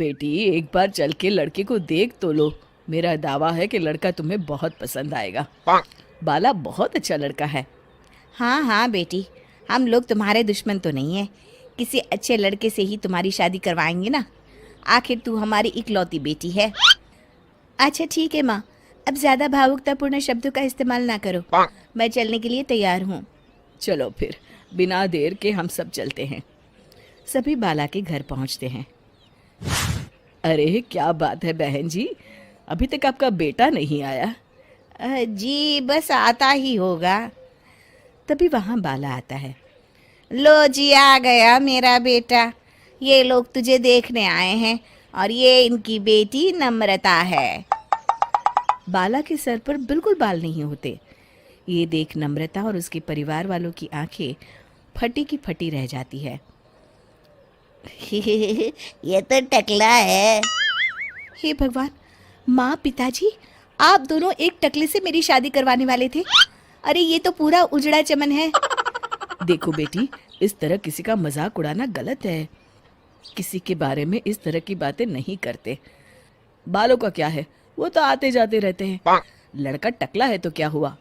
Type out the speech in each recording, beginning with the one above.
बेटी, एक बार चल के लड़के को देख तो लो। मेरा दावा है कि लड़का तुम्हें बहुत पसंद आएगा। बाला बहुत अच्छा लड़का है। हाँ हाँ बेटी, हम लोग तुम्हारे दुश्मन तो नहीं है। किसी अच्छे लड़के से ही तुम्हारी शादी करवाएंगे ना। आखिर तू हमारी इकलौती बेटी है। अच्छा ठीक है माँ, अब ज़्यादा भावुकतापूर्ण शब्दों का इस्तेमाल ना करो। मैं चलने के लिए तैयार हूँ। चलो फिर, बिना देर के हम सब चलते हैं। सभी बाला के घर पहुंचते हैं। अरे क्या बात है बहन जी, अभी तक आपका बेटा नहीं आया? जी बस आता ही होगा। तभी वहाँ बाला आता है। लो जी, आ गया मेरा बेटा। ये लोग तुझे देखने आए हैं और ये इनकी बेटी नम्रता है। बाला के सर पर बिल्कुल बाल नहीं होते। ये देख नम्रता और उसके परिवार वालों की आंखें फटी की फटी रह जाती है। ये तो टकला है। हे भगवान, माँ पिताजी, आप दोनों एक टकले से मेरी शादी करवाने वाले थे। अरे ये तो पूरा उजड़ा चमन है। देखो बेटी, इस तरह किसी का मजाक उड़ाना गलत है। किसी के बारे में इस तरह की बातें नहीं करते। बालों का क्या है, वो तो आते जाते रहते हैं। लड़का टकला है तो क्या हुआ,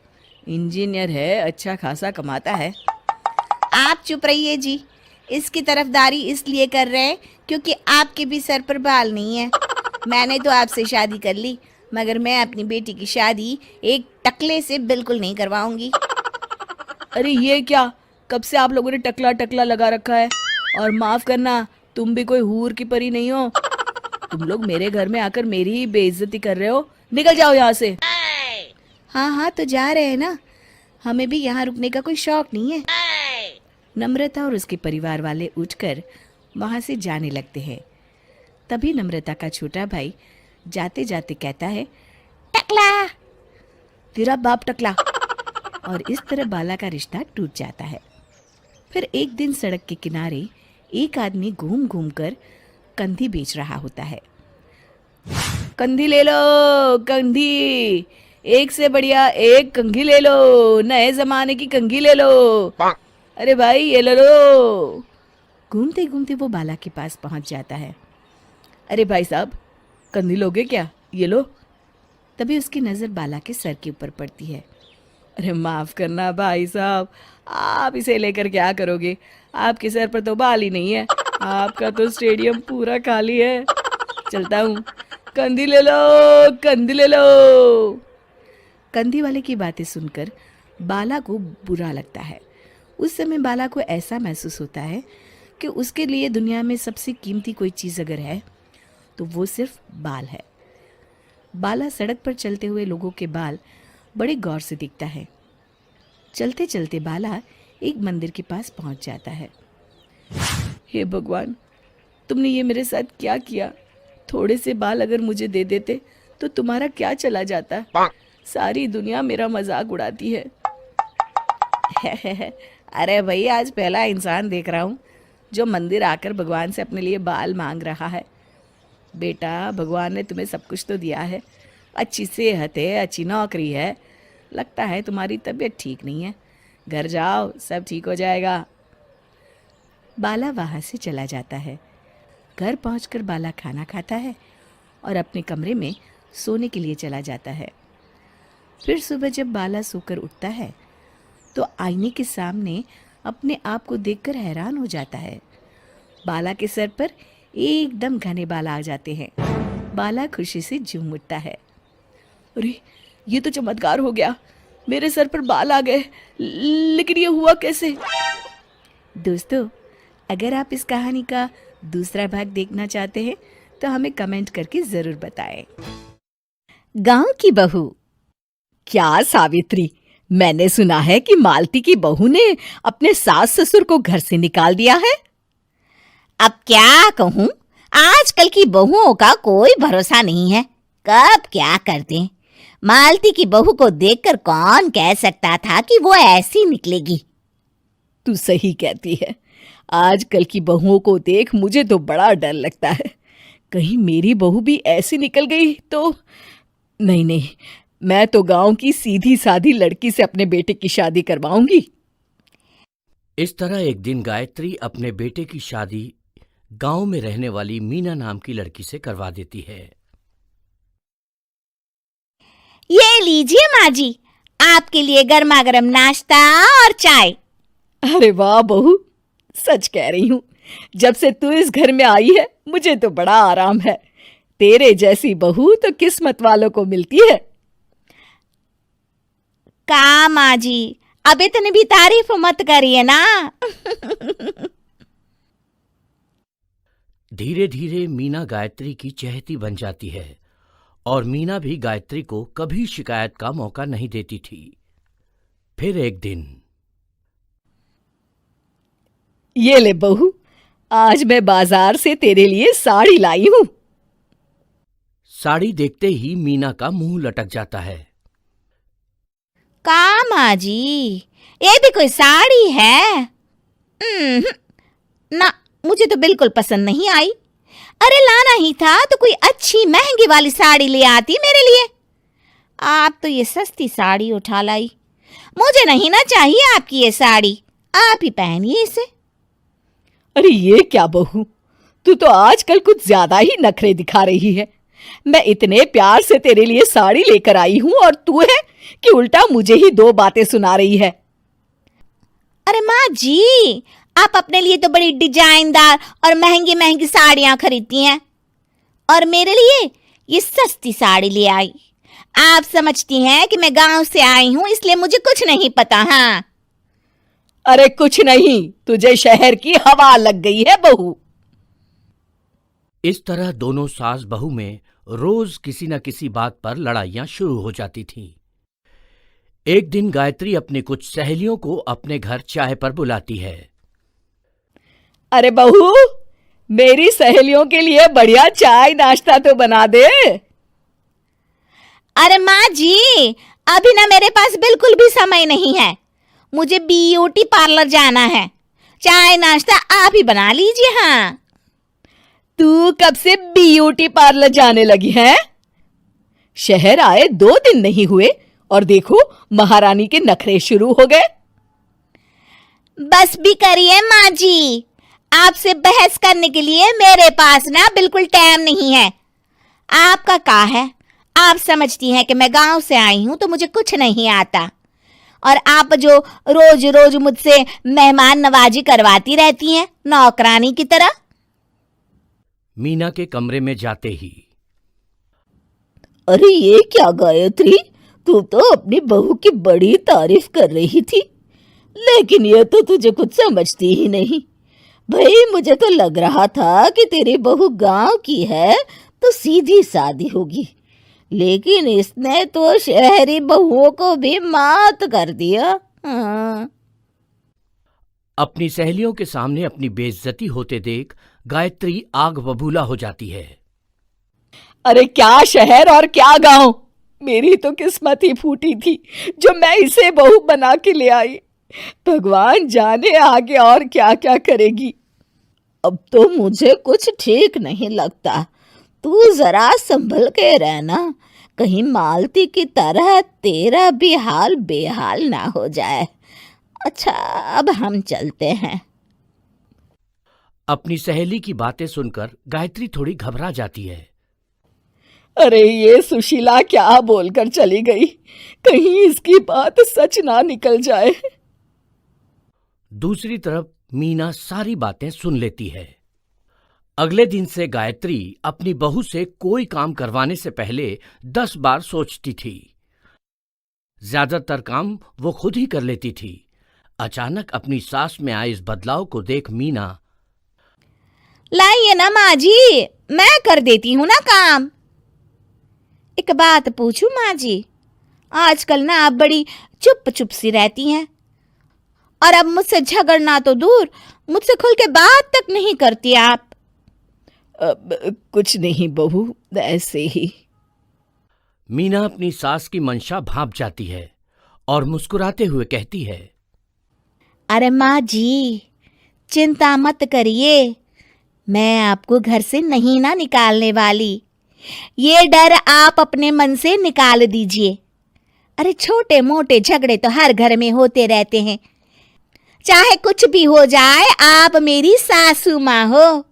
इंजीनियर है, अच्छा खासा कमाता है। आप चुप रहिए जी। इसकी तरफदारी इसलिए कर रहे हैं क्योंकि आपके भी सर पर बाल नहीं है। मैंने तो आपसे शादी कर ली, मगर मैं अपनी बेटी की शादी एक टकले से बिल्कुल नहीं करवाऊंगी। अरे ये क्या, कब से आप लोगों ने टकला टकला लगा रखा है? और माफ करना, तुम भी कोई हूर की परी नहीं हो। तुम लोग मेरे घर में आकर मेरी ही बेइज्जती कर रहे हो। निकल जाओ यहाँ से। हाँ हाँ तो जा रहे हैं ना, हमें भी यहाँ रुकने का कोई शौक नहीं है। नम्रता और उसके परिवार वाले उठकर वहां से जाने लगते हैं। तभी नम्रता का छोटा भाई जाते जाते कहता है, टकला। तेरा बाप टकला। और इस तरह बाला का रिश्ता टूट जाता है। फिर एक दिन सड़क के किनारे एक आदमी घूम घूम कर कंधी बेच रहा होता है। कंधी ले लो, कंधी, एक से बढ़िया एक कंघी ले लो, नए जमाने की कंघी ले लो। अरे भाई ये ले लो। घूमते घूमते वो बाला के पास पहुंच जाता है। अरे भाई साहब, कंधी लोगे क्या? ये लो। तभी उसकी नज़र बाला के सर के ऊपर पड़ती है। अरे माफ़ करना भाई साहब, आप इसे लेकर क्या करोगे? आपके सर पर तो बाल ही नहीं है, आपका तो स्टेडियम पूरा खाली है। चलता हूँ, कंधी ले लो, कंधी ले लो। कंधी वाले की बातें सुनकर बाला को बुरा लगता है। उस समय बाला को ऐसा महसूस होता है कि उसके लिए दुनिया में सबसे कीमती कोई चीज़ अगर है तो वो सिर्फ बाल है। बाला सड़क पर चलते हुए लोगों के बाल बड़े गौर से दिखता है। चलते चलते बाला एक मंदिर के पास पहुंच जाता है। हे भगवान, तुमने ये मेरे साथ क्या किया? थोड़े से बाल अगर मुझे दे देते तो तुम्हारा क्या चला जाता? सारी दुनिया मेरा मजाक उड़ाती है। अरे भाई, आज पहला इंसान देख रहा हूँ जो मंदिर आकर भगवान से अपने लिए बाल मांग रहा है। बेटा, भगवान ने तुम्हें सब कुछ तो दिया है, अच्छी सेहत है, अच्छी नौकरी है, लगता है तुम्हारी तबीयत ठीक नहीं है। घर जाओ, सब ठीक हो जाएगा। बाला वहाँ से चला जाता है। घर पहुंचकर बाला खाना खाता है और अपने कमरे में सोने के लिए चला जाता है। फिर सुबह जब बाला सोकर उठता है तो आईने के सामने अपने आप को देखकर हैरान हो जाता है। बाला के सर पर एकदम घने बाल आ जाते हैं। बाला खुशी से झूम उठता है। अरे ये तो चमत्कार हो गया, मेरे सर पर बाल आ गए। लेकिन ये हुआ कैसे? दोस्तों, अगर आप इस कहानी का दूसरा भाग देखना चाहते हैं तो हमें कमेंट करके जरूर बताएं। गांव की बहू। क्या सावित्री, मैंने सुना है कि मालती की बहू ने अपने सास ससुर को घर से निकाल दिया है। अब क्या कहूँ, आजकल की बहुओं का कोई भरोसा नहीं है, कब क्या कर दें। मालती की बहू को देखकर कौन कह सकता था कि वो ऐसी निकलेगी। तू सही कहती है, आजकल की बहुओं को देख मुझे तो बड़ा डर लगता है। कहीं मेरी बहू भी ऐसी निकल गई तो। नहीं नहीं, मैं तो गांव की सीधी साधी लड़की से अपने बेटे की शादी करवाऊंगी। इस तरह एक दिन गायत्री अपने बेटे की शादी गांव में रहने वाली मीना नाम की लड़की से करवा देती है। ये लीजिए माँ जी, आपके लिए गर्मा गर्म नाश्ता और चाय। अरे वाह बहू, सच कह रही हूँ, जब से तू इस घर में आई है मुझे तो बड़ा आराम है। तेरे जैसी बहू तो किस्मत वालों को मिलती है। का माँ जी, अब इतनी भी तारीफ मत करिए ना। धीरे धीरे मीना गायत्री की चहेती बन जाती है और मीना भी गायत्री को कभी शिकायत का मौका नहीं देती थी। फिर एक दिन, ये ले बहू, आज मैं बाजार से तेरे लिए साड़ी लाई हूँ। साड़ी देखते ही मीना का मुंह लटक जाता है। का माँ जी, ये भी कोई साड़ी है? ना, मुझे तो बिल्कुल पसंद नहीं आई। अरे लाना ही था तो कोई अच्छी महंगी वाली साड़ी ले आती मेरे लिए। आप तो ये सस्ती साड़ी उठा लाई। मुझे नहीं ना चाहिए आपकी ये साड़ी, आप ही पहनिए इसे। अरे ये क्या बहू, तू तो आजकल कुछ ज्यादा ही नखरे दिखा रही है। मैं इतने प्यार से तेरे लिए साड़ी लेकर आई हूँ और तू है कि उल्टा मुझे ही दो बातें सुना रही है। अरे माँ जी, आप अपने लिए तो बड़ी डिजाइनदार और महंगी महंगी साड़ियां खरीदती हैं और मेरे लिए ये सस्ती साड़ी ले आई। आप समझती हैं कि मैं गांव से आई हूं इसलिए मुझे कुछ नहीं पता। हाँ, अरे कुछ नहीं, तुझे शहर की हवा लग गई है बहू। इस तरह दोनों सास बहू में रोज किसी न किसी बात पर लड़ाइयां शुरू हो जाती थीं। एक दिन गायत्री अपनी कुछ सहेलियों को अपने घर चाय पर बुलाती है। अरे बहू, मेरी सहेलियों के लिए बढ़िया चाय नाश्ता तो बना दे। अरे माँ जी, अभी ना मेरे पास बिल्कुल भी समय नहीं है। मुझे ब्यूटी पार्लर जाना है। चाय नाश्ता आप ही बना लीजिए। हाँ, तू कब से ब्यूटी पार्लर जाने लगी है? शहर आए 2 दिन नहीं हुए और देखो महारानी के नखरे शुरू हो गए। बस भी करिए माँ जी, आपसे बहस करने के लिए मेरे पास ना बिल्कुल टाइम नहीं है। आपका का है, आप समझती हैं कि मैं गांव से आई हूं तो मुझे कुछ नहीं आता और आप जो रोज रोज मुझसे मेहमान नवाजी करवाती रहती हैं नौकरानी की तरह। मीना के कमरे में जाते ही, अरे ये क्या गायत्री, तू तो अपनी बहू की बड़ी तारीफ कर रही थी, लेकिन ये तो तुझे कुछ समझती ही नहीं। भाई मुझे तो लग रहा था कि तेरी बहू गांव की है तो सीधी सादी होगी, लेकिन इसने तो शहरी बहुओं को भी मात कर दिया। हाँ। अपनी सहेलियों के सामने अपनी बेइज्जती होते देख गायत्री आग बबूला हो जाती है। अरे क्या शहर और क्या गांव, मेरी तो किस्मत ही फूटी थी जो मैं इसे बहू बना के ले आई। भगवान जाने आगे और क्या क्या करेगी। अब तो मुझे कुछ ठीक नहीं लगता। तू जरा संभल के रहना, कहीं मालती की तरह तेरा भी हाल बेहाल ना हो जाए। अच्छा, अब हम चलते हैं। अपनी सहेली की बातें सुनकर गायत्री थोड़ी घबरा जाती है। अरे ये सुशीला क्या बोलकर चली गई, कहीं इसकी बात सच ना निकल जाए। दूसरी तरफ मीना सारी बातें सुन लेती है। अगले दिन से गायत्री अपनी बहू से कोई काम करवाने से पहले 10 बार सोचती थी। ज्यादातर काम वो खुद ही कर लेती थी। अचानक अपनी सास में आए इस बदलाव को देख मीना, लाइए ना माँ जी, मैं कर देती हूँ ना काम। एक बात पूछूं माँ जी, आजकल ना आप बड़ी चुप चुप सी रहती हैं और अब मुझसे झगड़ना तो दूर, मुझसे खुल के बात तक नहीं करती आप। कुछ नहीं बहू, ऐसे ही। मीना अपनी सास की मंशा भांप जाती है और मुस्कुराते हुए कहती है, अरे माँ जी, चिंता मत करिए, मैं आपको घर से नहीं ना निकालने वाली। ये डर आप अपने मन से निकाल दीजिए। अरे छोटे मोटे झगड़े तो हर घर में होते रहते हैं, चाहे कुछ भी हो जाए, आप मेरी सासू माँ हो।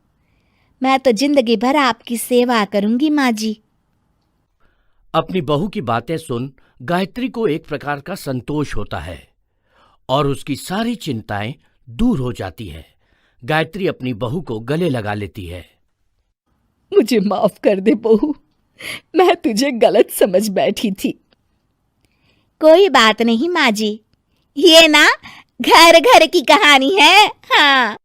मैं तो जिंदगी भर आपकी सेवा करूंगी माँ जी। अपनी बहू की बातें सुन गायत्री को एक प्रकार का संतोष होता है और उसकी सारी चिंताएं दूर हो जाती है। गायत्री अपनी बहू को गले लगा लेती है। मुझे माफ कर दे बहू, मैं तुझे गलत समझ बैठी थी। कोई बात नहीं माँ जी, ये ना घर घर की कहानी है। हाँ।